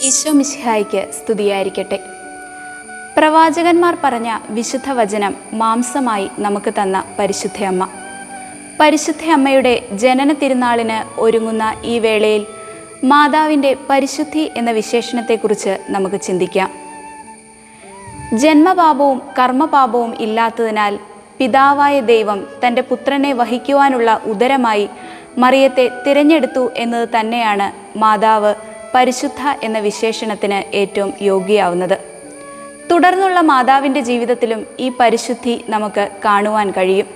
ഈശോ മിശിഹായ്ക്ക് സ്തുതിയായിരിക്കട്ടെ. പ്രവാചകന്മാർ പറഞ്ഞ വിശുദ്ധ വചനം മാംസമായി നമുക്ക് തന്ന പരിശുദ്ധയമ്മ. പരിശുദ്ധയമ്മയുടെ ജനന തിരുനാളിന് ഒരുങ്ങുന്ന ഈ വേളയിൽ മാതാവിൻ്റെ പരിശുദ്ധി എന്ന വിശേഷണത്തെക്കുറിച്ച് നമുക്ക് ചിന്തിക്കാം. ജന്മപാപവും കർമ്മപാപവും ഇല്ലാത്തതിനാൽ പിതാവായ ദൈവം തൻ്റെ പുത്രനെ വഹിക്കുവാനുള്ള ഉദരമായി മറിയത്തെ തിരഞ്ഞെടുത്തു എന്നത് തന്നെയാണ് മാതാവ് പരിശുദ്ധ എന്ന വിശേഷണത്തിന് ഏറ്റവും യോഗ്യയാവുന്നത്. തുടർന്നുള്ള മാതാവിൻ്റെ ജീവിതത്തിലും ഈ പരിശുദ്ധി നമുക്ക് കാണുവാൻ കഴിയും.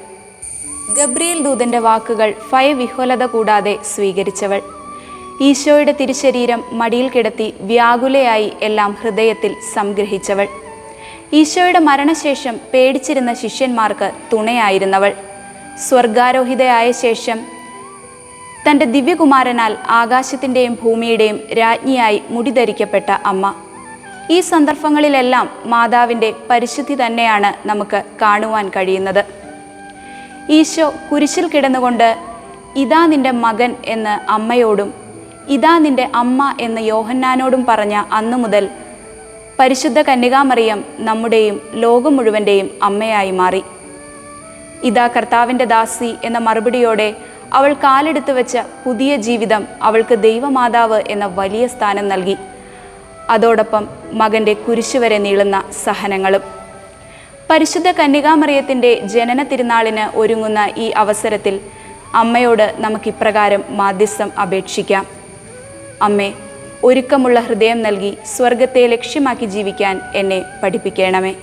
ഗബ്രിയേൽ ദൂതൻ്റെ വാക്കുകൾ ഭയവിഹ്വലത കൂടാതെ സ്വീകരിച്ചവൾ, ഈശോയുടെ തിരുശരീരം മടിയിൽ കിടത്തി വ്യാകുലയായി എല്ലാം ഹൃദയത്തിൽ സംഗ്രഹിച്ചവൾ, ഈശോയുടെ മരണശേഷം പേടിച്ചിരുന്ന ശിഷ്യന്മാർക്ക് തുണയായിരുന്നവൾ, സ്വർഗാരോഹിതയായ ശേഷം തൻ്റെ ദിവ്യകുമാരനാൽ ആകാശത്തിൻ്റെയും ഭൂമിയുടെയും രാജ്ഞിയായി മുടിധരിക്കപ്പെട്ട അമ്മ. ഈ സന്ദർഭങ്ങളിലെല്ലാം മാതാവിൻ്റെ പരിശുദ്ധി തന്നെയാണ് നമുക്ക് കാണുവാൻ കഴിയുന്നത്. ഈശോ കുരിശിൽ കിടന്നുകൊണ്ട് ഇതാ നിൻ്റെ മകൻ എന്ന് അമ്മയോടും ഇതാ നിൻ്റെ അമ്മ എന്ന് യോഹന്നാനോടും പറഞ്ഞ അന്നു മുതൽ പരിശുദ്ധ കന്യകാമറിയം നമ്മുടെയും ലോകം മുഴുവൻ്റെയും അമ്മയായി മാറി. ഇതാ കർത്താവിൻ്റെ ദാസി എന്ന മറുപടിയോടെ അവൾ കാലെടുത്ത് വെച്ച പുതിയ ജീവിതം അവൾക്ക് ദൈവമാതാവ് എന്ന വലിയ സ്ഥാനം നൽകി. അതോടൊപ്പം മകൻ്റെ കുരിശു വരെ നീളുന്ന സഹനങ്ങളും. പരിശുദ്ധ കന്യകാമറിയത്തിൻ്റെ ജനന തിരുനാളിന് ഒരുങ്ങുന്ന ഈ അവസരത്തിൽ അമ്മയോട് നമുക്കിപ്രകാരം മാധ്യസ്ഥം അപേക്ഷിക്കാം. അമ്മേ, ഒരുക്കമുള്ള ഹൃദയം നൽകി സ്വർഗത്തെ ലക്ഷ്യമാക്കി ജീവിക്കാൻ എന്നെ പഠിപ്പിക്കണമേ.